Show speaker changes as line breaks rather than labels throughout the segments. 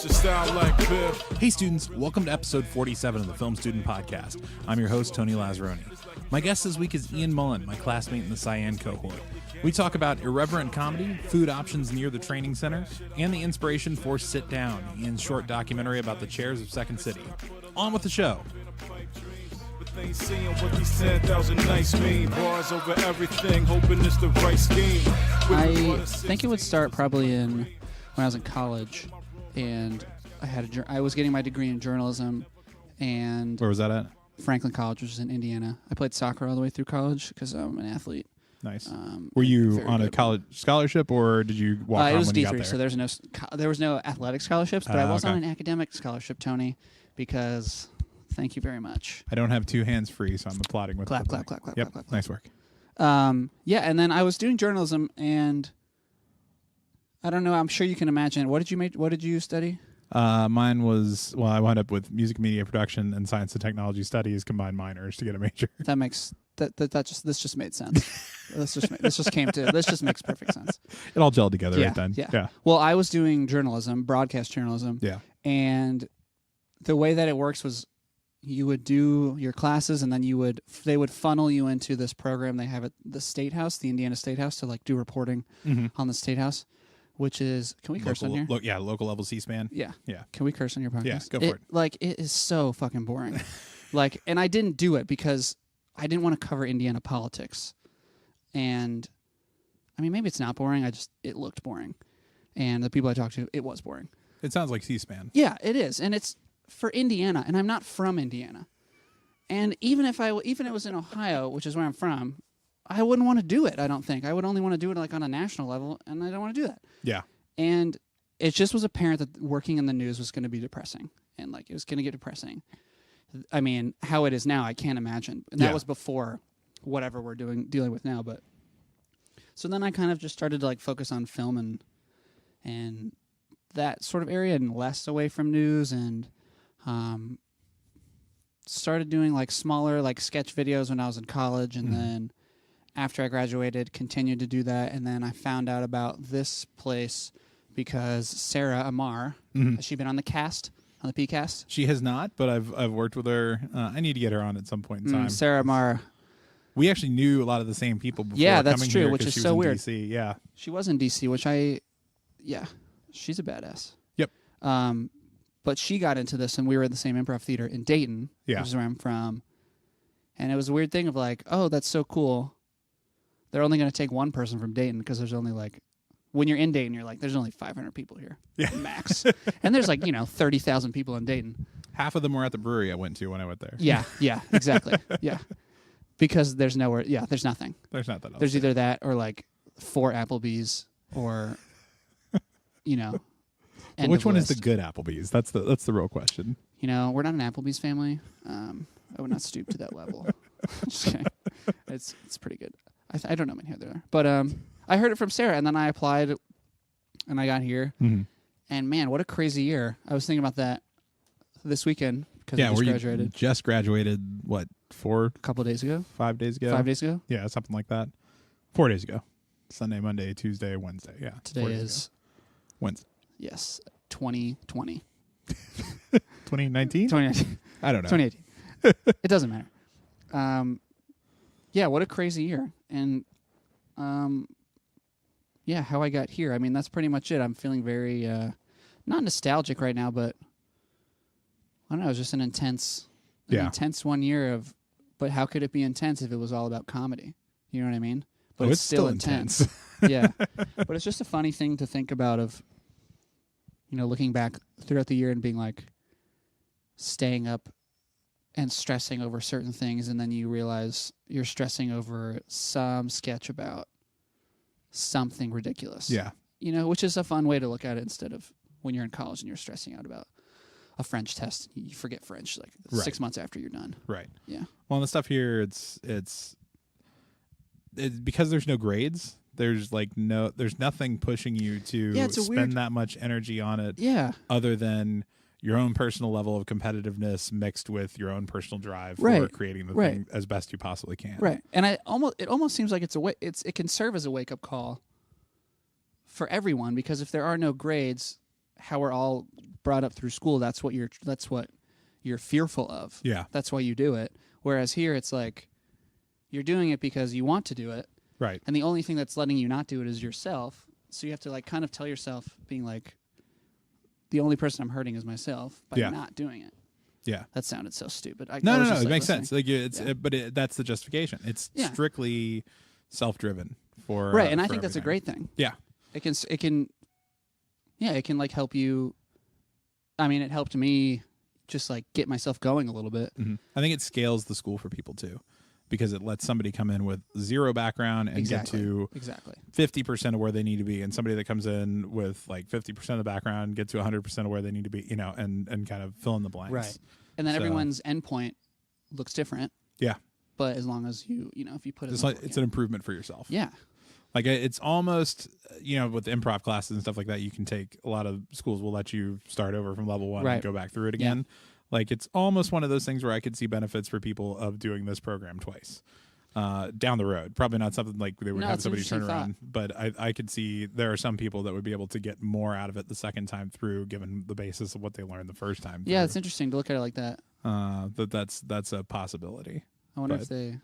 with your style like Piff.
Hey students, welcome to episode 47 of the Film Student Podcast. I'm your host, Tony Lazzeroni. My guest this week is Ian Mullen, my classmate in the Cyan Cohort. We talk about irreverent comedy, food options near the training center, and the inspiration for Sit Down, Ian's short documentary about the chairs of Second City. On with the show.
Ain't seeing what these 10,000 nights mean. Bars over everything, hoping it's the right scheme.
I think it would start probably when I was in college, and I was getting my degree in journalism, and
Where was that at?
Franklin College, which is in Indiana. I played soccer all the way through college because I'm an athlete.
Nice. Were you
very
on a
good.
college scholarship, or did you walk on
It was
when you got
D3,
there?
so there was no athletic scholarships, but I was
okay.
on an academic scholarship, Tony, because thank you very much.
I don't have two hands free, so I'm applauding with
Clap,
the
clap, clap, clap,
Yep,
clap, clap.
nice work.
Yeah, and then I was doing journalism, and I don't know. I'm sure you can imagine. What did you study?
Mine was, I wound up with music media production and science and technology studies, combined minors to get a major.
That makes this just made sense. this just makes perfect sense.
It all gelled together
Yeah,
right then.
yeah. Well, I was doing journalism, broadcast journalism.
Yeah.
And the way that it works was you would do your classes, and then they would funnel you into this program they have at the State House, the Indiana State House, to like do reporting on the State House, which is, can we curse on here?
Local level C-SPAN.
Yeah.
Yeah.
Can we curse on your podcast?
Yeah, go for it.
Like, it is so fucking boring. And I didn't do it because I didn't want to cover Indiana politics. And, I mean, maybe it's not boring. It looked boring. And the people I talked to, it was boring.
It sounds like C-SPAN.
Yeah, it is. And it's for Indiana, and I'm not from Indiana. And even if it was in Ohio, which is where I'm from, I wouldn't want to do it, I don't think. I would only want to do it like on a national level, and I don't want to do that.
Yeah.
And it just was apparent that working in the news was going to be depressing, and like it was going to get depressing. I mean, how it is now, I can't imagine. And that was before whatever we're dealing with now. But so then I kind of just started to like focus on film and that sort of area, and less away from news, and started doing like smaller like sketch videos when I was in college, and then after I graduated, continued to do that. And then I found out about this place because Sarah Amar, has she been on the cast, on the PCast?
She has not, but I've worked with her. I need to get her on at some point in time.
Sarah Amar.
We actually knew a lot of the same people before
that's
coming
true,
here,
which
'cause
is
she
so
was in
weird.
DC. Yeah.
She was in DC, which she's a badass.
Yep.
But she got into this, and we were in the same improv theater in Dayton,
Yeah.
which is where I'm from. And it was a weird thing of like, oh, that's so cool. They're only going to take one person from Dayton because there's only like, when you're in Dayton, you're like, there's only 500 people here, max. And there's like, 30,000 people in Dayton.
Half of them were at the brewery I went to when I went there.
Yeah, exactly. Yeah. Because there's nowhere, there's nothing.
There's not that else.
There's either that or like 4 Applebee's or, end
Which
of
one is the
list.
good Applebee's? That's the real question.
We're not an Applebee's family. I would not stoop to that level. Just kidding. It's pretty good. I don't know many how there, but I heard it from Sarah, and then I applied, and I got here.
Mm-hmm.
And man, what a crazy year! I was thinking about that this weekend because I just graduated.
You just graduated, what,
a couple of days ago?
5 days ago?
5 days ago?
Yeah, something like that. 4 days ago. Sunday, Monday, Tuesday, Wednesday. Yeah.
Today
4 days
is
ago. Wednesday.
Yes, 2020.
2019?
2019.
I don't know.
2018. It doesn't matter. Yeah, what a crazy year. And how I got here. I mean, that's pretty much it. I'm feeling very not nostalgic right now, but I don't know, it was just an intense 1 year of, but how could it be intense if it was all about comedy? You know what I mean? But
it's still intense.
Yeah. But it's just a funny thing to think about of, looking back throughout the year and being like staying up and stressing over certain things, and then you realize you're stressing over some sketch about something ridiculous.
Yeah.
Which is a fun way to look at it instead of when you're in college and you're stressing out about a French test. You forget French like 6 months after you're done.
Right.
Yeah.
Well, the stuff here, it's because there's no grades. There's nothing pushing you to spend that much energy on it.
Yeah.
Other than your own personal level of competitiveness mixed with your own personal drive for creating the thing as best you possibly can.
Right. And it almost seems like it can serve as a wake up call for everyone, because if there are no grades, how are all brought up through school, that's what you're fearful of.
Yeah.
That's why you do it. Whereas here it's like you're doing it because you want to do it.
Right.
And the only thing that's letting you not do it is yourself. So you have to like kind of tell yourself, being like, the only person I'm hurting is myself by not doing it.
Yeah.
That sounded so stupid.
No, it makes sense. Like that's the justification. It's strictly self-driven for
right, and I
for
think that's a
everything.
great thing.
Yeah.
It can like help you. I mean, it helped me just like get myself going a little bit.
Mm-hmm. I think it scales the school for people too, because it lets somebody come in with zero background and get to 50% of where they need to be, and somebody that comes in with like 50% of the background get to 100% of where they need to be, and kind of fill in the blanks.
Right. And then everyone's endpoint looks different.
Yeah.
But as long as if you put it,
it's an improvement for yourself.
Yeah.
Like it's almost, with improv classes and stuff like that, you can take, a lot of schools will let you start over from level 1 and go back through it again. Yeah. Like it's almost one of those things where I could see benefits for people of doing this program twice down the road. Probably not something like they would have somebody turn around, but I could see there are some people that would be able to get more out of it the second time through, given the basis of what they learned the first time through.
Yeah, it's interesting to look at it like that.
That's a possibility.
I wonder if they,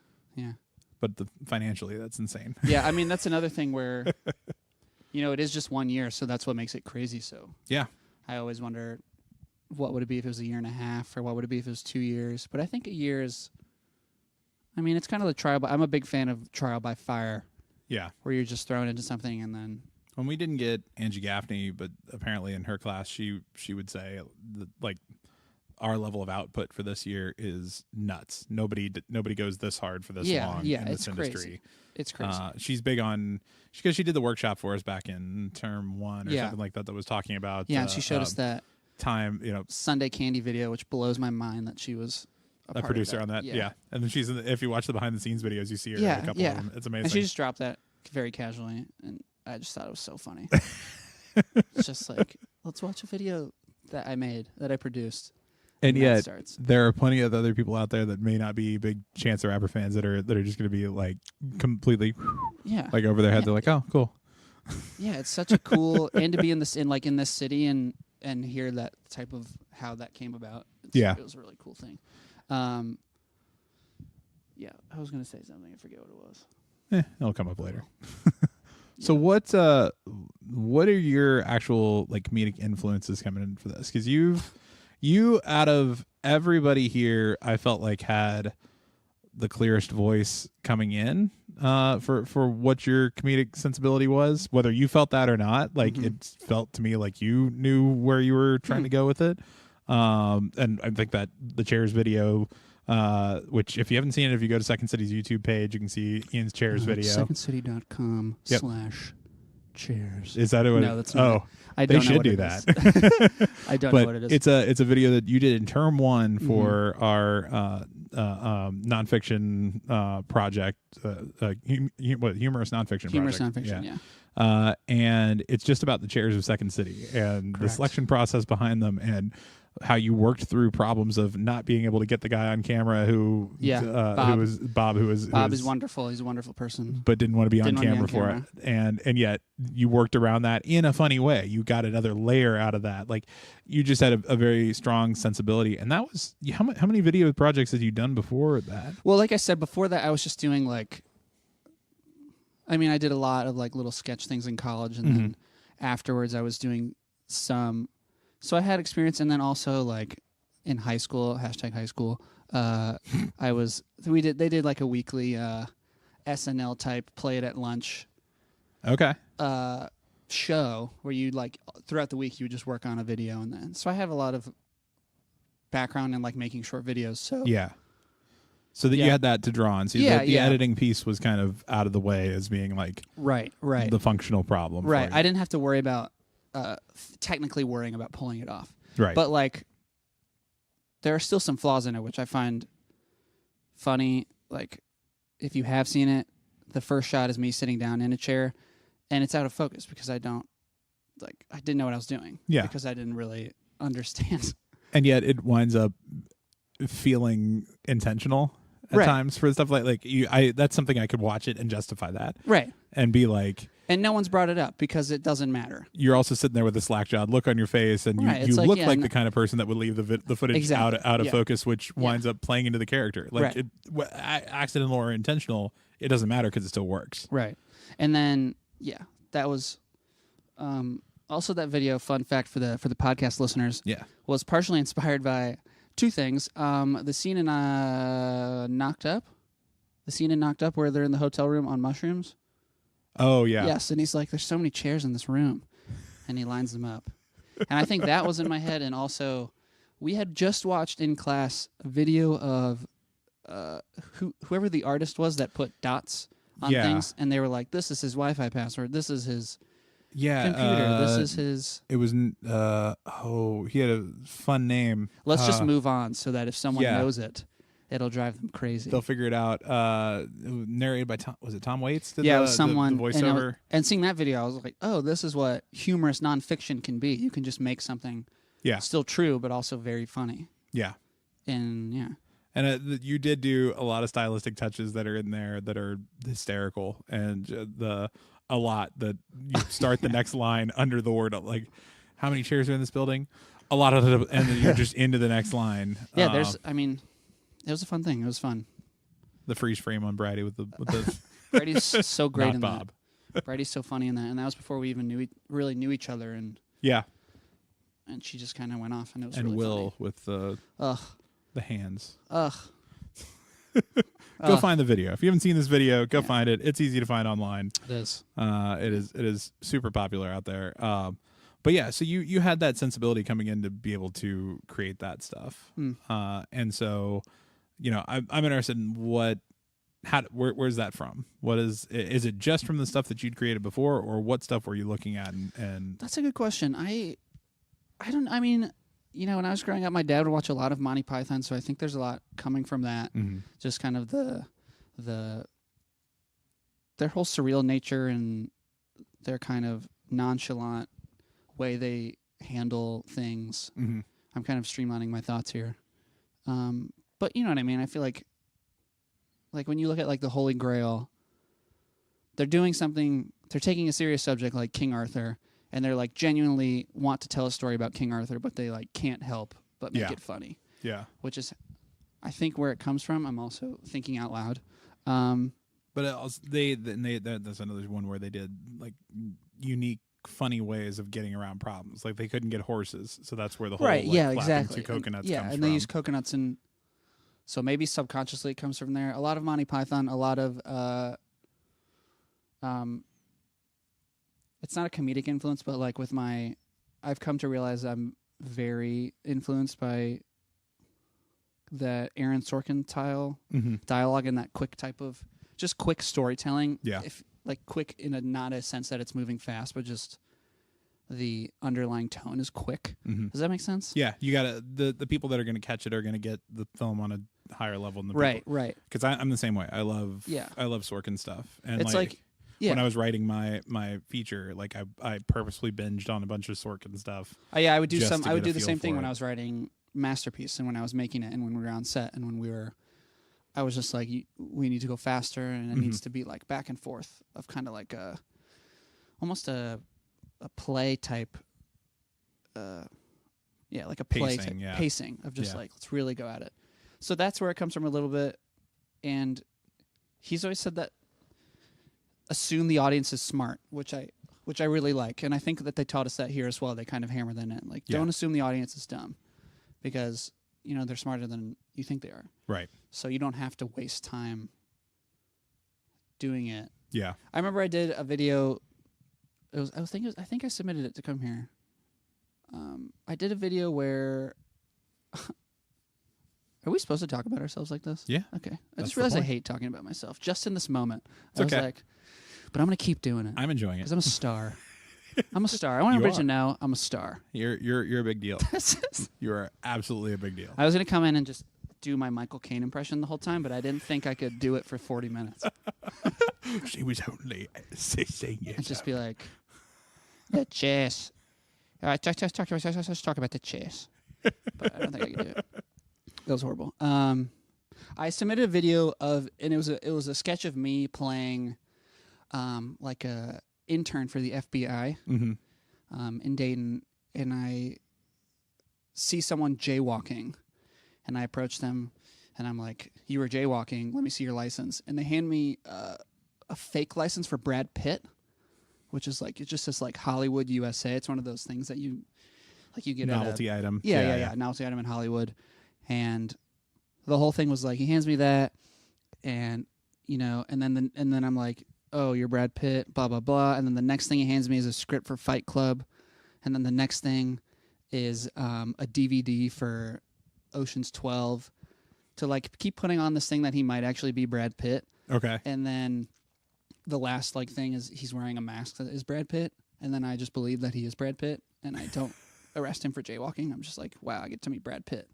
But financially, that's insane.
Yeah, I mean, that's another thing where, it is just 1 year, so that's what makes it crazy. So
yeah,
I always wonder, what would it be if it was a year and a half, or what would it be if it was 2 years? But I think a year is, it's kind of the trial. I'm a big fan of trial by fire.
Yeah,
where you're just thrown into something and then.
When we didn't get Angie Gaffney, but apparently in her class, she would say like, our level of output for this year is nuts. Nobody goes this hard for this long in this industry.
Crazy. It's crazy.
She's big on, because she did the workshop for us back in term 1 or something like that was talking about.
Yeah, and she showed us that
time,
Sunday Candy video, which blows my mind that she was a
producer on that. Yeah. And then she's if you watch the behind the scenes videos, you see her in a couple of them. It's amazing.
And she just dropped that very casually, and I just thought it was so funny. It's just like, let's watch a video that I made, that I produced.
And yet, there are plenty of other people out there that may not be big Chance the Rapper fans that are just going to be like completely, like over their head. They're like, oh, cool.
Yeah, it's such a cool, and to be in this city and hear that type of how that came about. It was a really cool thing. I was going to say something. I forget what it was.
It'll come up later. So what are your actual like comedic influences coming in for this? Because you out of everybody here, I felt like had the clearest voice coming in for what your comedic sensibility was, whether you felt that or not. Like it felt to me like you knew where you were trying to go with it. And I think that the Chairs video, which if you haven't seen it, if you go to Second City's YouTube page, you can see Ian's Chairs video.
secondcity.com/chairs.
Is that what?
No, that's not.
Oh, they should do that.
I don't know what it is.
It's a video that you did in term 1 for our nonfiction project, humorous nonfiction.
Humorous
project.
nonfiction,
and it's just about the Chairs of Second City and the selection process behind them, and how you worked through problems of not being able to get the guy on camera who Bob is
wonderful. He's a wonderful person,
but didn't want to be on camera for it, and yet you worked around that in a funny way. You got another layer out of that. Like you just had a very strong sensibility, and that was how many video projects had you done before that?
Well, like I said before that, I was just doing I did a lot of like little sketch things in college, and then afterwards I was doing some. So I had experience, and then also like in high school, #high school, they did like a weekly SNL type play it at lunch show where you like throughout the week you would just work on a video, and then so I have a lot of background in like making short videos. So
so that you had that to draw on. So the editing piece was kind of out of the way as being like
right
the functional problem.
Right, I didn't have to worry about. Technically worrying about pulling it off.
Right.
But like there are still some flaws in it which I find funny. Like if you have seen it, the first shot is me sitting down in a chair and it's out of focus because I didn't know what I was doing. Yeah. Because I didn't really understand.
And yet it winds up feeling intentional at times for stuff like that's something I could watch it and justify that.
Right.
And be like,
And no one's brought it up because it doesn't matter.
You're also sitting there with a slack-jawed look on your face, and
Right,
you
it's like,
look
yeah,
like the kind of person that would leave the footage
Exactly.
out of
Yeah.
focus, which winds up playing into the character. Like,
Right.
accidental or intentional, it doesn't matter because it still works.
Right. And then, that was also that video, fun fact for the podcast listeners, was partially inspired by two things. The scene in Knocked Up. The scene in Knocked Up where they're in the hotel room on mushrooms.
Oh, yeah.
Yes, and he's like, there's so many chairs in this room. And he lines them up. And I think that was in my head. And also, we had just watched in class a video of whoever the artist was that put dots on things. And they were like, this is his Wi-Fi password. This is his computer. This is his...
It was... he had a fun name.
Let's just move on so that if someone
Yeah.
knows it, it'll drive them crazy.
They'll figure it out. Narrated by Tom... Was it Tom Waits?
It was someone.
The voiceover?
And seeing that video, I was like, oh, this is what humorous nonfiction can be. You can just make something still true, but also very funny.
Yeah.
And,
And you did do a lot of stylistic touches that are in there that are hysterical, and a lot that you start the next line under the word, like, how many chairs are in this building? A lot of it, and then you're just into the next line.
Yeah, it was a fun thing. It was fun.
The freeze frame on Brady with the
Brady's so great
not
in
Bob.
that. Brady's so funny in that, and that was before we even really knew each other, and she just kind of went off, and it was
and
really
Will
funny.
with the hands. Go find the video. If you haven't seen this video, go find it. It's easy to find online.
It is.
It is super popular out there. But yeah, so you had that sensibility coming in to be able to create that stuff. And so, I'm interested in where's that from? What is it just from the stuff that you'd created before, or what stuff were you looking at? And
That's a good question. When I was growing up, my dad would watch a lot of Monty Python, so I think there's a lot coming from that.
Mm-hmm.
Just kind of their whole surreal nature and their kind of nonchalant way they handle things.
Mm-hmm.
I'm kind of streamlining my thoughts here. But you know what I mean? I feel like when you look at like the Holy Grail, they're doing something, they're taking a serious subject like King Arthur, and they're like genuinely want to tell a story about King Arthur, but they like can't help but make it funny.
Yeah.
Which is, I think, where it comes from. I'm also thinking out loud.
But also, that's another one where they did like unique, funny ways of getting around problems. Like they couldn't get horses, so that's where the whole
exactly.
two coconuts
and,
comes
and
from.
they use coconuts, and so maybe subconsciously it comes from there. A lot of Monty Python, a lot of it's not a comedic influence, but like with I've come to realize I'm very influenced by the Aaron Sorkin dialogue and that quick type of just quick storytelling.
Yeah.
Quick in a not a sense that it's moving fast, but just the underlying tone is quick.
Mm-hmm.
Does that make sense?
Yeah, you gotta the people that are gonna catch it are gonna get the film on a higher level than the
Right.
Because I'm the same way. I love Sorkin stuff, and
It's
when I was writing my feature, like I purposely binged on a bunch of Sorkin stuff.
I would do
just to
I would
get a
do the
feel
same thing
for
when
it.
I was writing Masterpiece and when I was making it and when we were on set and when I was just like, we need to go faster and it needs to be like back and forth of kind of like almost a play type, like a play
Pacing,
type pacing of just like, let's really go at it. So that's where it comes from a little bit. And he's always said that assume the audience is smart, which I really like. And I think that they taught us that here as well. They kind of hammer that in. Like, don't assume the audience is dumb because, they're smarter than you think they are.
Right.
So you don't have to waste time doing it.
Yeah.
I remember I did a video. I think I submitted it to come here. I did a video where. Are we supposed to talk about ourselves like this?
Yeah.
Okay. I just realized I hate talking about myself just in this moment. I was
okay.
like, but I'm going to keep doing it.
I'm enjoying it.
Because I'm a star. I'm a star. I want everybody to know I'm a star.
You're a big deal. You are absolutely a big deal.
I was going to come in and just do my Michael Caine impression the whole time, but I didn't think I could do it for 40 minutes.
She was only 16 years
And just be like, the chess. Let's talk about the chess. But I don't think I could do it. That was horrible. I submitted a video of, and it was a sketch of me playing like a intern for the FBI in Dayton, and I see someone jaywalking, and I approach them, and I'm like, "You were jaywalking. Let me see your license." And they hand me a fake license for Brad Pitt, which is like, it just says like Hollywood USA. It's one of those things that you get
Novelty
at
item.
Yeah, novelty item in Hollywood. And the whole thing was like, he hands me that, and and then I'm like, "Oh, you're Brad Pitt, blah blah blah." And then the next thing he hands me is a script for Fight Club, and then the next thing is a DVD for Ocean's 12, to like keep putting on this thing that he might actually be Brad Pitt.
Okay.
And then the last like thing is he's wearing a mask that is Brad Pitt, and then I just believe that he is Brad Pitt, and I don't arrest him for jaywalking. I'm just like, wow, I get to meet Brad Pitt.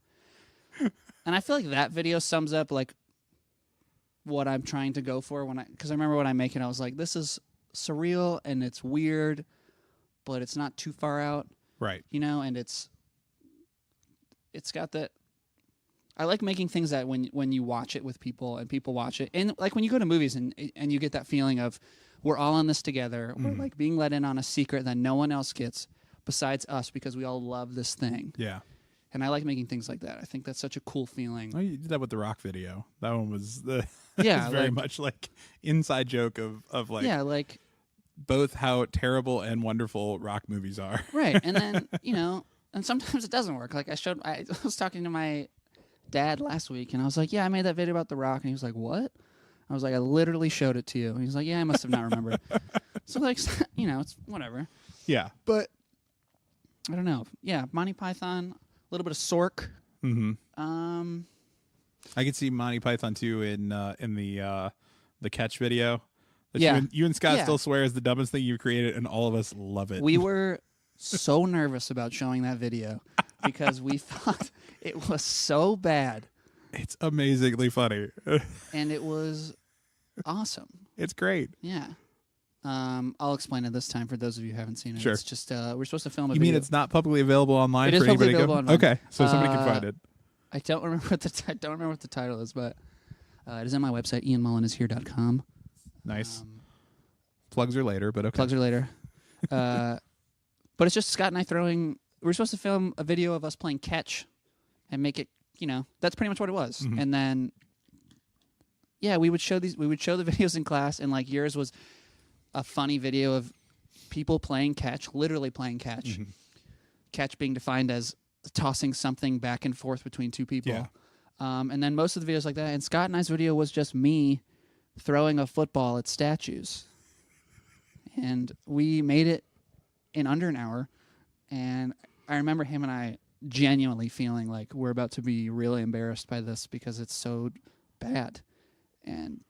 And I feel like that video sums up like what I'm trying to go for because I remember when I make it, I was like, this is surreal and it's weird, but it's not too far out,
right?
And it's got that. I like making things that when you watch it with people and people watch it, and like when you go to movies and you get that feeling of we're all in this together, we're like being let in on a secret that no one else gets besides us because we all love this thing.
Yeah.
And I like making things like that. I think that's such a cool feeling.
Oh, you did that with the Rock video. That one was
yeah,
very much like inside joke of like,
yeah, like
both how terrible and wonderful Rock movies are.
Right. And then, and sometimes it doesn't work. Like I was talking to my dad last week, and I was like, "Yeah, I made that video about The Rock," and he was like, "What?" I was like, "I literally showed it to you." And he was like, "Yeah, I must have not remembered." So like, it's whatever.
Yeah,
but I don't know. Yeah, Monty Python, a little bit of Sork.
Mm-hmm. I could see Monty Python too in the Catch video. That you and Scott still swear is the dumbest thing you've created, and all of us love it.
We were so nervous about showing that video because we thought it was so bad.
It's amazingly funny.
And it was awesome.
It's great.
Yeah. I'll explain it this time for those of you who haven't seen it.
Sure.
It's just we're supposed to film a
You
video.
mean it's not publicly available online
it
for
is
anybody
publicly
to go?
available online.
Okay, so somebody can find it.
I don't remember what the title is, but it is on my website, ianmullenishere.com.
Nice. Plugs are later, but okay.
Plugs are later. But it's just Scott and I we're supposed to film a video of us playing catch and make it, that's pretty much what it was.
Mm-hmm.
And then, we would show the videos in class, and like yours was a funny video of people playing catch, literally playing catch. Mm-hmm. Catch being defined as tossing something back and forth between two people.
Yeah.
And then most of the videos like that. And Scott and I's video was just me throwing a football at statues. And we made it in under an hour. And I remember him and I genuinely feeling like we're about to be really embarrassed by this because it's so bad and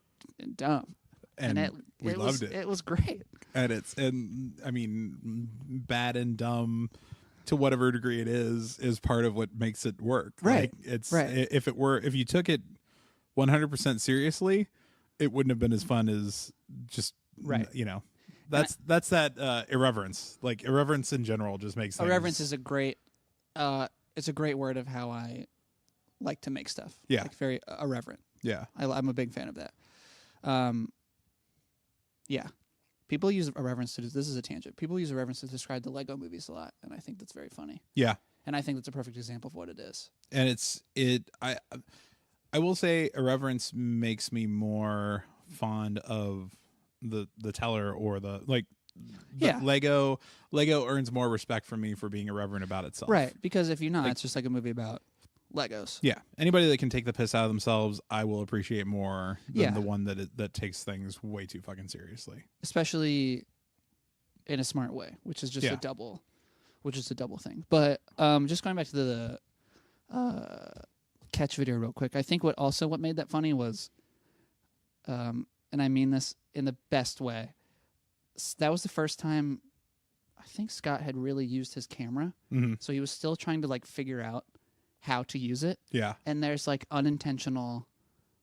dumb.
And we loved it.
It was great.
And I mean, bad and dumb to whatever degree it is part of what makes it work.
Right.
Like it's
right.
If you took it 100% seriously, it wouldn't have been as fun as just
right.
That's that irreverence. Like irreverence in general just makes things.
Irreverence is a great it's a great word of how I like to make stuff.
Yeah.
Like very irreverent.
Yeah.
I'm a big fan of that. Yeah. People use irreverence this is a tangent. People use irreverence to describe the Lego movies a lot, and I think that's very funny.
Yeah.
And I think that's a perfect example of what it is.
And I will say irreverence makes me more fond of the teller or the Lego earns more respect from me for being irreverent about itself.
Right, because if you're not, it's just like a movie about Legos.
Yeah. Anybody that can take the piss out of themselves, I will appreciate more than the one that takes things way too fucking seriously. Especially
in a smart way, which is just a double thing. But just going back to the Catch video real quick. I think what made that funny was and I mean this in the best way. That was the first time I think Scott had really used his camera.
Mm-hmm.
So he was still trying to like figure out how to use it.
Yeah.
And there's like unintentional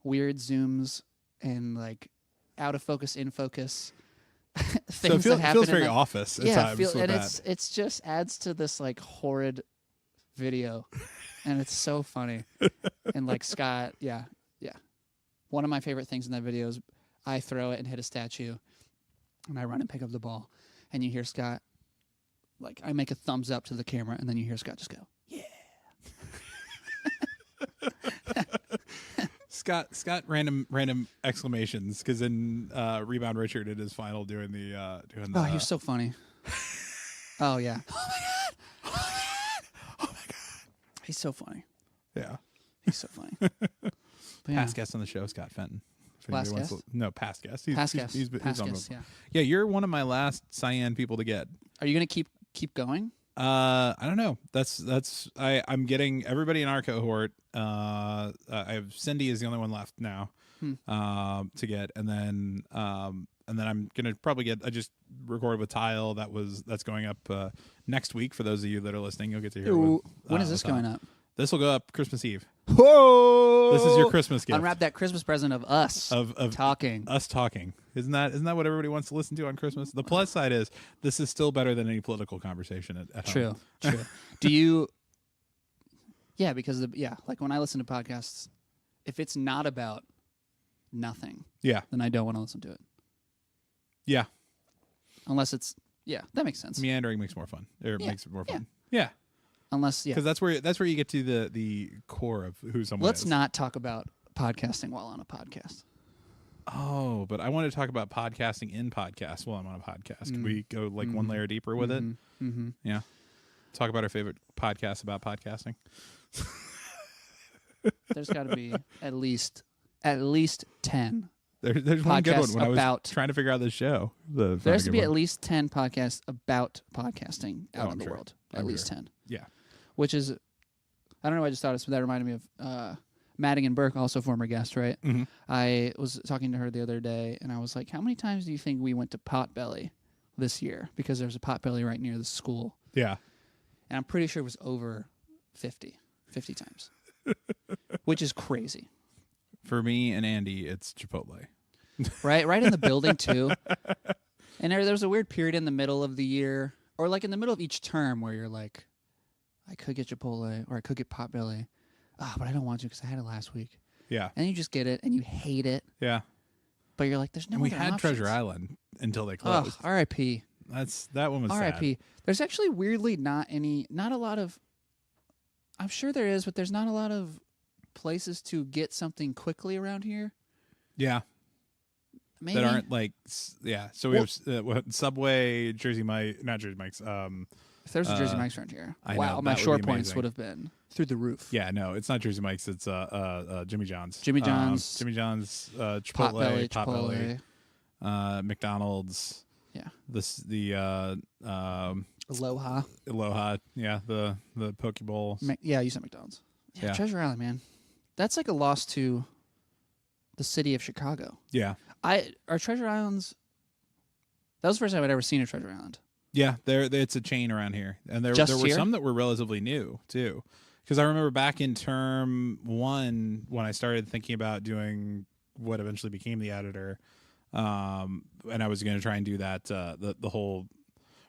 weird zooms and like out of focus, in focus things that happen.
It feels very Office at times.
And it's just adds to this like horrid video. And it's so funny. And like Scott, yeah. One of my favorite things in that video is I throw it and hit a statue. and I run and pick up the ball, and you hear Scott, like, I make a thumbs up to the camera, and then you hear Scott just go, yeah.
Scott random exclamations, because in Rebound Richard in his final doing the
Oh, he was so funny. Oh yeah.
oh my god.
He's so funny.
Yeah.
He's so funny. But yeah.
Past guest on the show, Scott Fenton. If
Last
anybody wants
guest?
No, past guest.
Past guest.
He's
Past
on
guest,
the-
yeah.
Yeah, you're one of my last Cyan people to get.
Are you gonna keep going?
I don't know. I'm getting everybody in our cohort. I have Cindy is the only one left now to get, and then I'm gonna probably get. I just recorded with Tile. That's going up next week. For those of you that are listening, you'll get to hear.
When is this going up?
This will go up Christmas Eve.
Whoa!
This is your Christmas gift.
Unwrap that Christmas present of us
of
talking.
Us talking. Isn't that what everybody wants to listen to on Christmas? The plus side is this is still better than any political conversation at home.
True. Do you? Yeah, because like when I listen to podcasts, if it's not about nothing,
Yeah.
then I don't want to listen to it.
Yeah.
Unless it's that makes sense.
Meandering makes more fun. Or makes it more fun.
Yeah.
Yeah.
Unless
Because that's where you get to the core of who someone
Let's
is.
not talk about podcasting while on a podcast.
Oh, but I want to talk about podcasting in podcasts while I'm on a podcast. Can we go like one layer deeper with it?
Mm-hmm.
Yeah. Talk about our favorite podcasts about podcasting.
There's got to be at least 10.
There's one good one when I was
about-
trying to figure out this show.
There has to be at least 10 podcasts about podcasting out
Oh,
in the
sure.
world.
I'm
At least
sure.
10.
Yeah.
Which is, I don't know why I just thought of this, but that reminded me of Madigan Burke, also former guest, right?
Mm-hmm.
I was talking to her the other day, and I was like, how many times do you think we went to Potbelly this year? Because there's a Potbelly right near the school.
Yeah.
And I'm pretty sure it was over 50 times, which is crazy.
For me and Andy, it's Chipotle.
Right in the building, too. And there's a weird period in the middle of the year, or like in the middle of each term, where you're like, I could get Chipotle, or I could get Potbelly. But I don't want to because I had it last week.
Yeah.
And you just get it, and you hate it.
Yeah.
But you're like, there's no
And we
other
had
options.
Treasure Island until they
Ugh,
closed.
R.I.P.
That one was
R.I.P.
sad.
There's actually weirdly not a lot of, I'm sure there is, but there's not a lot of places to get something quickly around here.
Yeah.
Maybe.
That aren't like, yeah. So we have Subway, not Jersey Mike's.
If there's a Jersey Mike's around here,
I know,
wow, my
that would
short
be
points
amazing.
would have been through the roof.
Yeah, no, it's not Jersey Mike's. It's Jimmy John's.
Jimmy John's.
Chipotle,
Potbelly.
McDonald's.
Yeah. Aloha.
Aloha. Yeah, the Poke Bowl.
Yeah, you said McDonald's. Yeah,
Yeah.
Treasure Island, man. That's like a loss to the city of Chicago.
Yeah.
Are Treasure Islands? That was the first time I'd ever seen a Treasure Island.
Yeah, it's a chain around here, and there
Just
were
here?
some that were relatively new too. Because I remember back in term 1 when I started thinking about doing what eventually became the editor, and I was going to try and do that the whole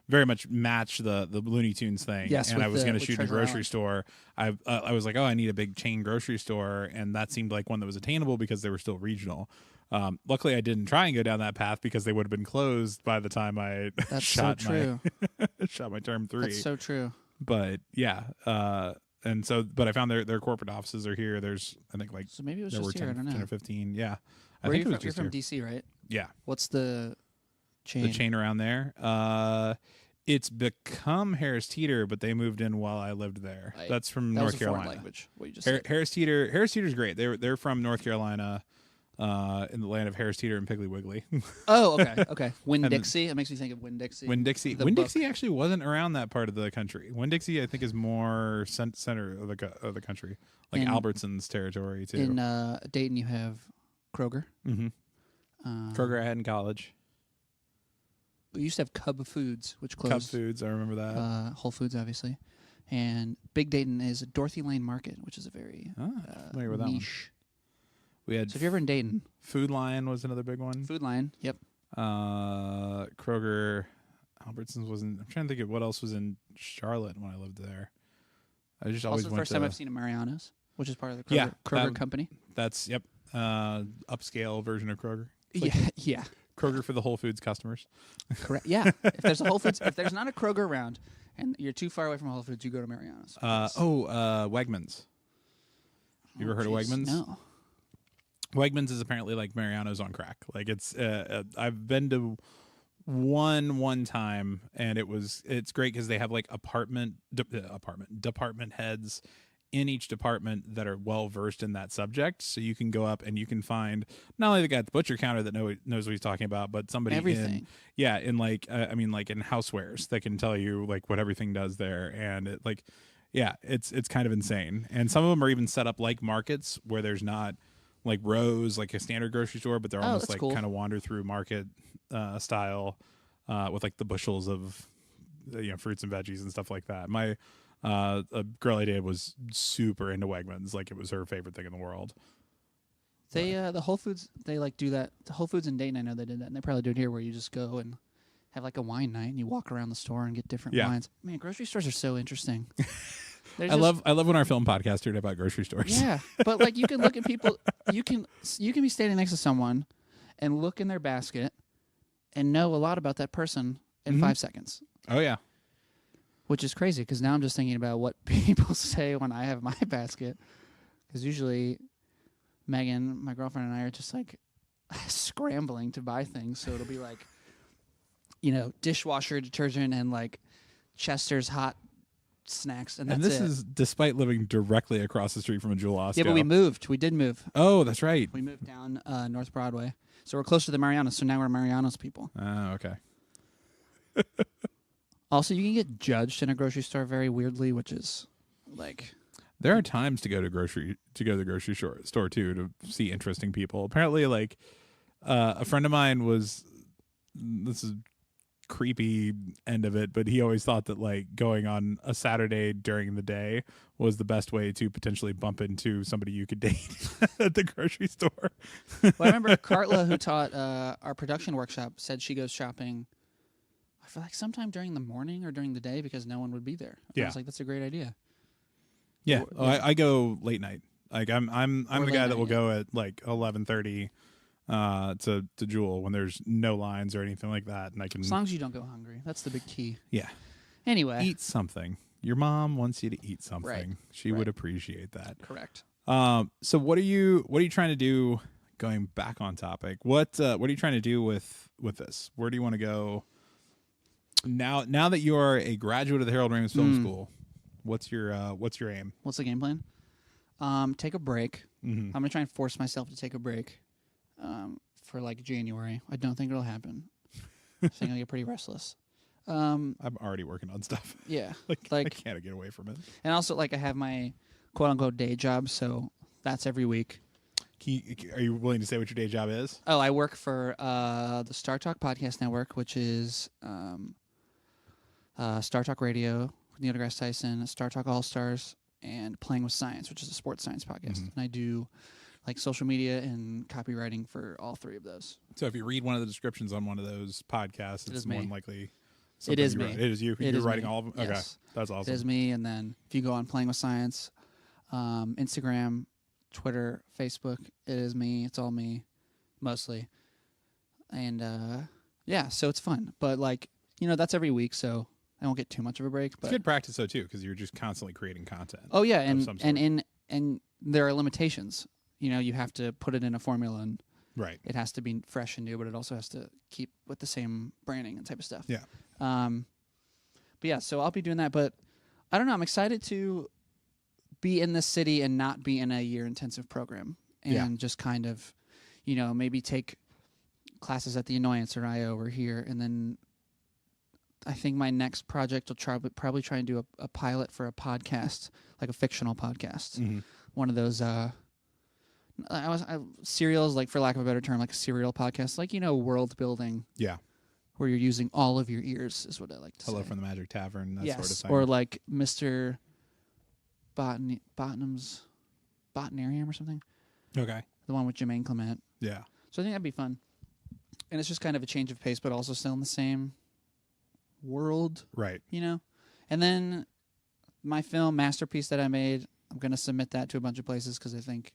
very much match the Looney Tunes thing.
Yes,
and I
with
was going to
with
shoot in a
Treasure
grocery
Island.
store. I was like, oh, I need a big chain grocery store, and that seemed like one that was attainable because they were still regional. Luckily, I didn't try and go down that path because they would have been closed by the time I
That's
shot
so true.
shot my term 3.
That's so true.
But yeah, and so, but I found their corporate offices are here. There's, I think, like
So maybe it was
there were
just here.
10,
I don't
10
know.
or 15. Yeah, I
Where
think
are
it
you
was
from? You're
just
from
here.
DC, right?
Yeah,
What's the chain?
the chain around there. It's become Harris Teeter, but they moved in while I lived there. That's from
That was
North
a foreign
Carolina.
language. What you just said.
Harris Teeter's great. They're from North Carolina, in the land of Harris Teeter and Piggly Wiggly.
Oh, okay. Winn
And-
Dixie. It makes me think of Winn Dixie.
Winn-Dixie.
The
Winn-Dixie actually wasn't around that part of the country. Winn-Dixie, I think, is more center of the country, like
In-
Albertson's territory too.
In Dayton, you have Kroger.
Mm-hmm. Kroger I had in college.
We used to have Cub Foods, which
Cub
closed.
Foods, I remember that.
Whole Foods, obviously. And Big Dayton is Dorothy Lane Market, which is a very
familiar with that one.
niche.
We had
So if you're ever in Dayton,
Food Lion was another big one.
Food Line, yep.
Kroger, Albertsons wasn't. I'm trying to think of what else was in Charlotte when I lived there. I just always
Also, the
went
first
to.
time I've seen a Mariano's, which is part of the Kroger,
Yeah,
Kroger
that-
company.
That's upscale version of Kroger.
Yeah.
Kroger for the Whole Foods customers.
Correct. Yeah. If there's a Whole Foods, if there's not a Kroger around and you're too far away from Whole Foods, you go to Mariano's.
Wegmans. You ever heard of Wegmans?
No.
Wegmans is apparently like Mariano's on crack. Like it's, I've been to one time, and it's great because they have like department heads in each department that are well versed in that subject. So you can go up and you can find not only the guy at the butcher counter that knows what he's talking about, but somebody
Everything.
in like like in housewares that can tell you like what everything does there, and it like. Yeah, it's kind of insane. And some of them are even set up like markets where there's not like rows like a standard grocery store, but they're almost like
cool.
kind of wander through market style with like the bushels of fruits and veggies and stuff like that. My a girl I dated was super into Wegmans, like it was her favorite thing in the world.
They the Whole Foods, they like do that. The Whole Foods in Dayton, I know they did that, and they probably do it here where you just go and have like a wine night and you walk around the store and get different wines. Man, grocery stores are so interesting.
I love when our film podcast heard about grocery stores.
Yeah, but like you can look at people, you can be standing next to someone and look in their basket and know a lot about that person in 5 seconds.
Oh yeah,
which is crazy because now I'm just thinking about what people say when I have my basket. Because usually Megan, my girlfriend, and I are just like scrambling to buy things, so it'll be like, dishwasher detergent and like Chester's hot snacks, and that's
this
it.
is despite living directly across the street from a Jewel Osco.
Yeah, but we moved. We did move.
Oh, that's right.
We moved down North Broadway, so we're closer to the Marianos. So now we're Marianos people.
Oh, okay.
Also, you can get judged in a grocery store very weirdly, which is like.
There are times to go to the grocery store too to see interesting people. Apparently, like a friend of mine was. This is creepy end of it, but he always thought that like going on a Saturday during the day was the best way to potentially bump into somebody you could date at the grocery store.
Well, I remember Cartla, who taught our production workshop, said she goes shopping I feel like sometime during the morning or during the day because no one would be there. I was like, that's a great idea.
Yeah, I go late night. Like I'm the guy that will go at like 11:30 to Jewel when there's no lines or anything like that, and I can.
As long as you don't go hungry, that's the big key.
Yeah.
Anyway,
eat something. Your mom wants you to eat something.
Right.
She would appreciate that.
Correct.
So what are you trying to do? Going back on topic, what are you trying to do with this? Where do you want to go? Now that you are a graduate of the Harold Ramis Film School, what's your aim?
What's the game plan? Take a break. I'm gonna try and force myself to take a break for like January. I don't think it'll happen. I think I'll get pretty restless.
I'm already working on stuff.
Yeah,
like I can't get away from it.
And also, like, I have my quote unquote day job, so that's every week.
Are you willing to say what your day job is?
Oh, I work for the Star Talk Podcast Network, which is Star Talk Radio, Neil deGrasse Tyson, Star Talk All Stars, and Playing with Science, which is a sports science podcast. And I do like social media and copywriting for all three of those.
So if you read one of the descriptions on one of those podcasts, it's more than likely.
It is me.
It is you. You're writing all of them? Okay.
Yes.
That's awesome.
It is me. And then if you go on Playing with Science, Instagram, Twitter, Facebook, it is me. It's all me, mostly. And so it's fun. But like, that's every week, so I won't get too much of a break. But
it's good practice though too, because you're just constantly creating content.
Oh yeah, and there are limitations. You have to put it in a formula, and it has to be fresh and new, but it also has to keep with the same branding and type of stuff.
Yeah.
But yeah, so I'll be doing that. But I don't know. I'm excited to be in this city and not be in a year intensive program, and just kind of, maybe take classes at the Annoyance or IO or here, and then I think my next project will probably try and do a pilot for a podcast, like a fictional podcast, one of those. Serials, like, for lack of a better term, like a serial podcast, like, world building. Yeah. Where you're using all of your ears is what I like to say.
Hello from the Magic Tavern, that sort of thing.
Or like Mr. Bottom's Botanarium or something. Okay. The one with Jermaine Clement. Yeah. So I think that'd be fun. And it's just kind of a change of pace, but also still in the same world. Right. And then my film masterpiece that I made, I'm going to submit that to a bunch of places because I think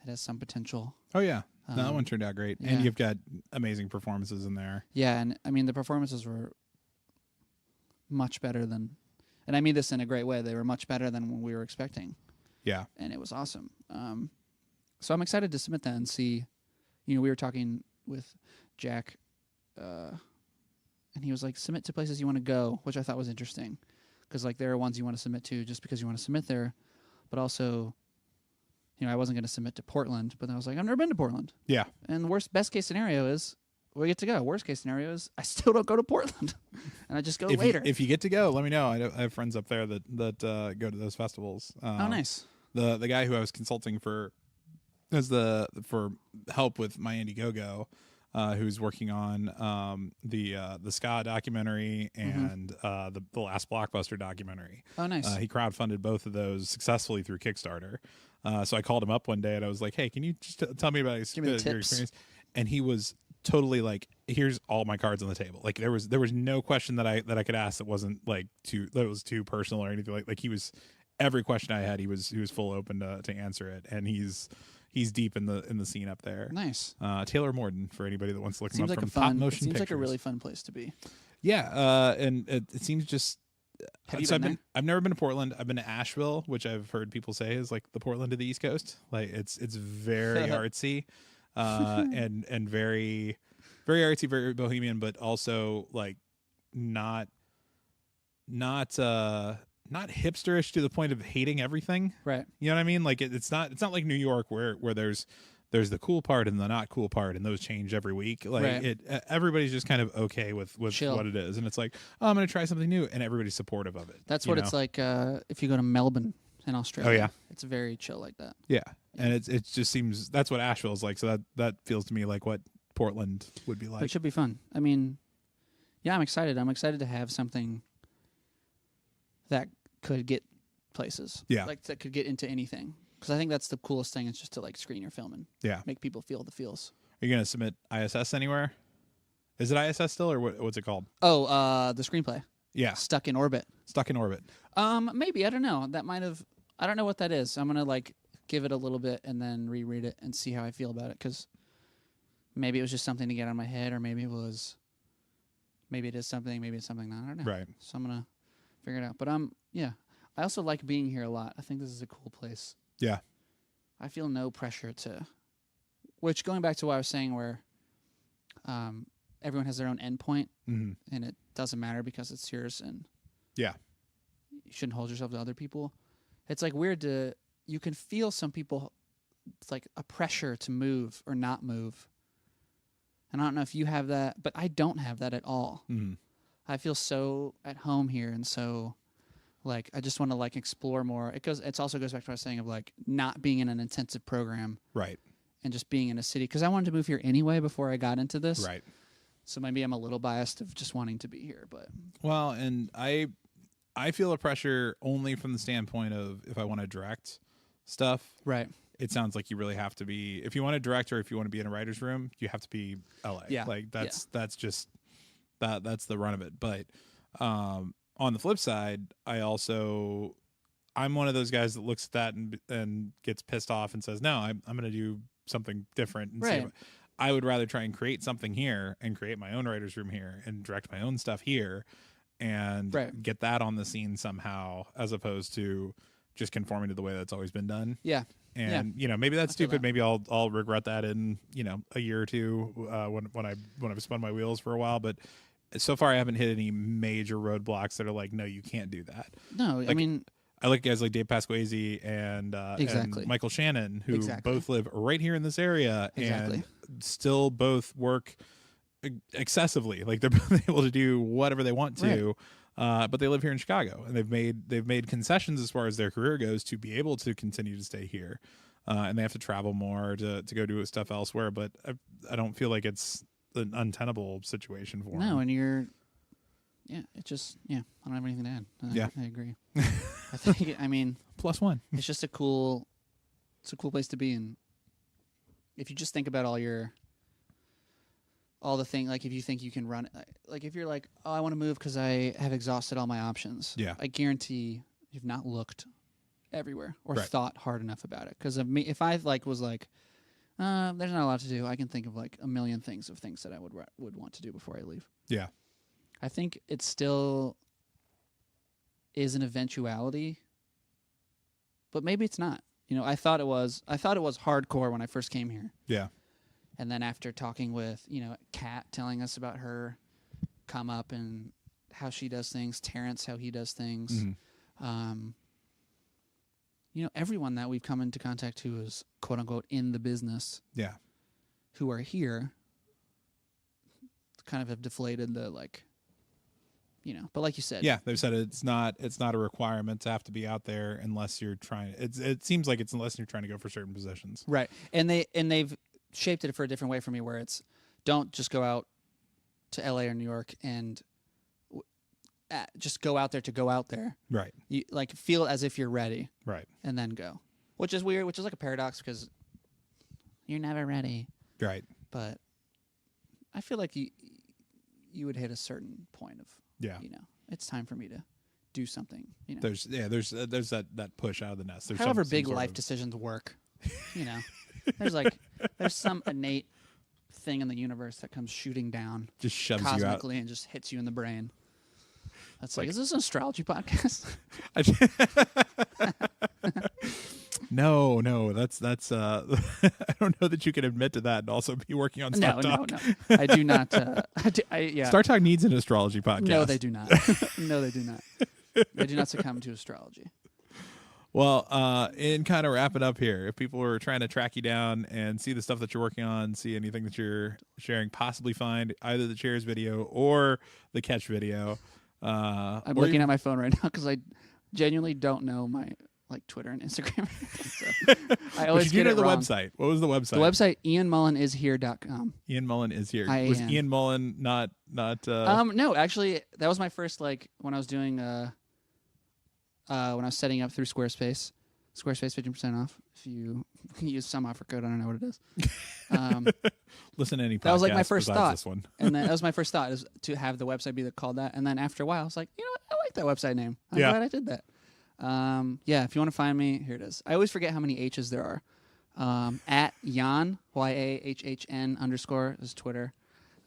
it has some potential.
Oh, yeah. No, that one turned out great, and you've got amazing performances in there.
Yeah, and I mean the performances were much better than, and I mean this in a great way. They were much better than what we were expecting.
Yeah,
and it was awesome. So I'm excited to submit that and see. We were talking with Jack, and he was like, submit to places you want to go, which I thought was interesting, because like there are ones you want to submit to just because you want to submit there, but also, I wasn't going to submit to Portland, but then I was like, I've never been to Portland.
Yeah,
and the best case scenario is we get to go. Worst case scenario is I still don't go to Portland, and I just go later.
If you get to go, let me know. I have friends up there that go to those festivals.
Oh, nice.
The guy who I was consulting for for help with my Indiegogo, who's working on the ska documentary and the last Blockbuster documentary.
Oh, nice.
He crowdfunded both of those successfully through Kickstarter. So I called him up one day and I was like, "Hey, can you just tell me about your experience?" And he was totally like, "Here's all my cards on the table." Like there was no question that I could ask that wasn't like that was too personal or anything. Like he was, every question I had, he was full open to answer it, and he's deep in the scene up there.
Nice.
Taylor Morden, for anybody that wants to look him up,
like
from
Top
Motion
Pictures. Seems like a really fun place to be.
Yeah, and it seems just.
Have you been there?
I've never been to Portland. I've been to Asheville, which I've heard people say is like the Portland of the East Coast. Like it's very artsy, and very, very artsy, very bohemian, but also like not hipsterish to the point of hating everything.
Right.
You know what I mean? Like it's not like New York where there's the cool part and the not cool part, and those change every week. Like
right.
Everybody's just kind of okay with
Chill.
what it is, and it's like, oh, I'm going to try something new, and everybody's supportive of it.
That's what it's like if you go to Melbourne in Australia.
Oh yeah,
it's very chill like that.
Yeah, and it just seems that's what Asheville is like. So that feels to me like what Portland would be like.
But it should be fun. I mean, yeah, I'm excited. I'm excited to have something that could get places.
Yeah,
like that could get into anything. Because I think that's the coolest thing. Is just to like screen your film and make people feel the feels.
Are you gonna submit ISS anywhere? Is it ISS still, or what's it called?
Oh, the screenplay.
Yeah,
Stuck in Orbit.
Stuck in Orbit.
Maybe, I don't know. That might have. I don't know what that is. I'm gonna like give it a little bit and then reread it and see how I feel about it. Because maybe it was just something to get out of my head, or maybe it is something. Maybe it's something not. I don't know.
Right.
So I'm gonna figure it out. But yeah. I also like being here a lot. I think this is a cool place.
Yeah.
I feel no pressure to, which going back to what I was saying where everyone has their own endpoint and it doesn't matter because it's yours and you shouldn't hold yourself to other people. It's like weird you can feel some people, it's like a pressure to move or not move. And I don't know if you have that, but I don't have that at all. I feel so at home here and so like I just want to like explore more. It also goes back to what I was saying of like not being in an intensive program,
right,
and just being in a city because I wanted to move here anyway before I got into this,
right.
So maybe I'm a little biased of just wanting to be here, but
well, and I feel a pressure only from the standpoint of if I want to direct stuff,
right.
It sounds like you really have to be if you want to direct or if you want to be in a writer's room, you have to be LA.
Yeah,
like that's just that's the run of it, but. On the flip side, I'm one of those guys that looks at that and gets pissed off and says, no, I'm going to do something different. And
right.
I would rather try and create something here and create my own writer's room here and direct my own stuff here and get that on the scene somehow as opposed to just conforming to the way that's always been done.
Yeah.
And, maybe that's stupid.
That.
Maybe I'll regret that in, a year or two when I've spun my wheels for a while. But so far, I haven't hit any major roadblocks that are like, no, you can't do that.
No,
like,
I mean,
I like guys like Dave Pasquazi and Michael Shannon, who both live right here in this area and still both work excessively. Like they're both able to do whatever they want to, but they live here in Chicago, and they've made concessions as far as their career goes to be able to continue to stay here, and they have to travel more to go do stuff elsewhere. But I don't feel like it's an untenable situation for him.
And you're, it just, I don't have anything to add. I agree. I think,
+1.
It's just a cool place to be in. If you just think about all the thing, like if you think you can run, like if you're like, oh, I want to move because I have exhausted all my options.
Yeah.
I guarantee you've not looked everywhere or thought hard enough about it. Because of me, if I was like, There's not a lot to do. I can think of like a million things that I would want to do before I leave.
Yeah.
I think it still is an eventuality, but maybe it's not. You know, I thought it was hardcore when I first came here.
Yeah.
And then after talking with, Kat telling us about her come up and how she does things, Terrence, how he does things, everyone that we've come into contact who is quote unquote in the business, who are here, kind of have deflated the but like you said,
they've said it's not a requirement to have to be out there unless you're trying. It seems like it's unless you're trying to go for certain positions,
right? And they've shaped it for a different way for me, where it's don't just go out to LA or New York and just go out there to go out there.
Right.
You feel as if you're ready.
Right.
And then go. Which is weird, which is like a paradox because you're never ready.
Right.
But I feel like you would hit a certain point of it's time for me to do something.
There's that push out of the nest. There's
however big life decisions work. There's some innate thing in the universe that comes shooting down,
just shoves
cosmically
you out
and just hits you in the brain. That's like, is this an astrology podcast?
No, that's I don't know that you can admit to that and also be working on Star Talk.
No. I do not.
Star Talk needs an astrology podcast.
No, they do not. No, they do not. They do not succumb to astrology.
Well, in kind of wrapping up here, if people are trying to track you down and see the stuff that you're working on, see anything that you're sharing, possibly find either the Chairs video or the Catch video.
I'm looking at my phone right now because I genuinely don't know my Twitter and Instagram. So I always get it
the
wrong.
Website. What was the website?
The website IanMullenIsHere.com.
Ian Mullen is here. Was Ian Mullen not?
No, actually, that was my first when I was doing when I was setting up through Squarespace. Squarespace 15% off if you use some offer code. I don't know what it is.
Listen to any podcast.
That was my first thought.
This one.
And then that was my first thought, is to have the website be called that. And then after a while, I was like, you know what? I like that website name. I'm glad I did that. If you want to find me, here it is. I always forget how many H's there are. At Jan, YAHHN _ is Twitter.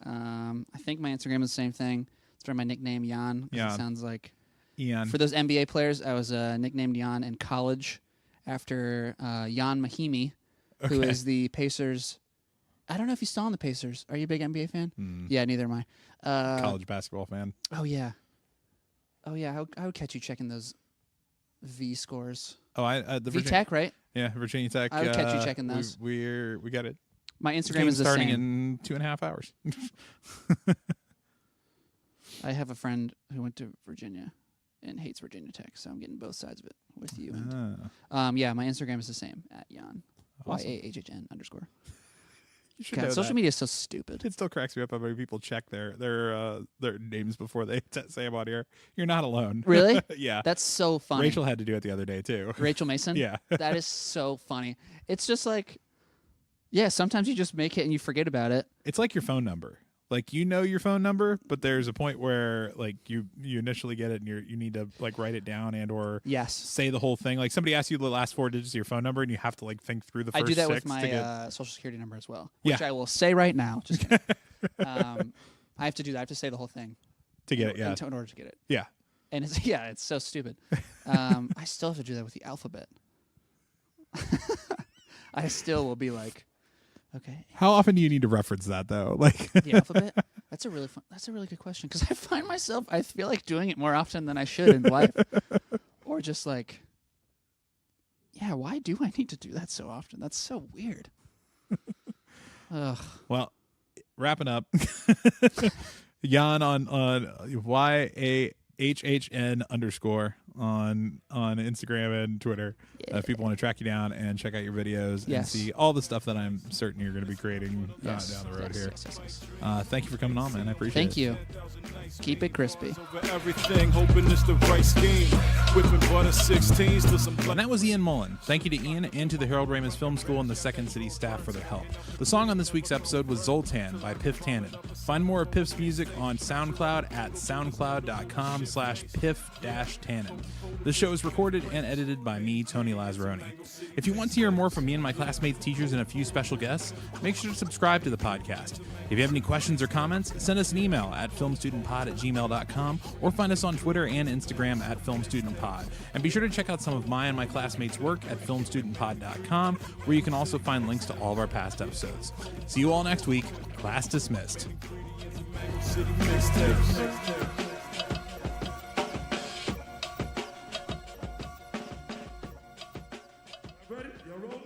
I think my Instagram is the same thing. It's for my nickname, Jan. It sounds like
Ian.
For those NBA players, I was nicknamed Jan in college after Jan Mahimi, who is the Pacers. I don't know if he's still on the Pacers. Are you a big NBA fan? Yeah, neither am I.
College basketball fan.
Oh, yeah. I would catch you checking those V scores.
Oh, the
V-Tech, right?
Yeah, Virginia Tech.
I would catch you checking those.
We got it.
My Instagram is the
starting
same.
in 2.5 hours.
I have a friend who went to Virginia and hates Virginia Tech, so I'm getting both sides of it with you. And, my Instagram is the same, at Jan.
Awesome.
YAHHN _.
You should
God,
know
social media is so stupid.
It still cracks me up how many people check their names before they say I'm on here. You're not alone.
Really?
Yeah.
That's so funny.
Rachel had to do it the other day, too.
Rachel Mason?
Yeah.
That is so funny. It's just sometimes you just make it and you forget about it.
It's like your phone number. You know your phone number, but there's a point where you initially get it and you need to write it down and or
yes,
say the whole thing. Somebody asks you the last 4 digits of your phone number and you have to think through the first 6.
I do that with my social security number as well, which I will say right now. Just I have to do that. I have to say the whole thing
to get it. Yeah,
in order to get it.
Yeah,
and it's so stupid. I still have to do that with the alphabet. I still will be like, okay.
How often do you need to reference that though?
The alphabet? That's a really good question because I find myself, I feel like doing it more often than I should in life, or just why do I need to do that so often? That's so weird. Ugh.
Well, wrapping up, Jan on YAHHN _ on Instagram and Twitter. If people want to track you down and check out your videos and see all the stuff that I'm certain you're going to be creating down the road here. Thank you for coming on, man. I appreciate it.
Thank you. Keep it crispy.
Everything, hoping it's the right scheme. Whipping butter 16s to some.
And that was Ian Mullen. Thank you to Ian and to the Harold Ramis Film School and the Second City staff for their help. The song on this week's episode was Zoltan by Piff Tannen. Find more of Piff's music on SoundCloud at soundcloud.com/Piff-Tannen. The show is recorded and edited by me, Tony Lazzeroni. If you want to hear more from me and my classmates, teachers, and a few special guests, make sure to subscribe to the podcast. If you have any questions or comments, send us an email at filmstudentpod@gmail.com or find us on Twitter and Instagram at filmstudentpod. And be sure to check out some of my and my classmates' work at filmstudentpod.com, where you can also find links to all of our past episodes. See you all next week. Class dismissed.
City mixtapes. Ready? Y'all rolling?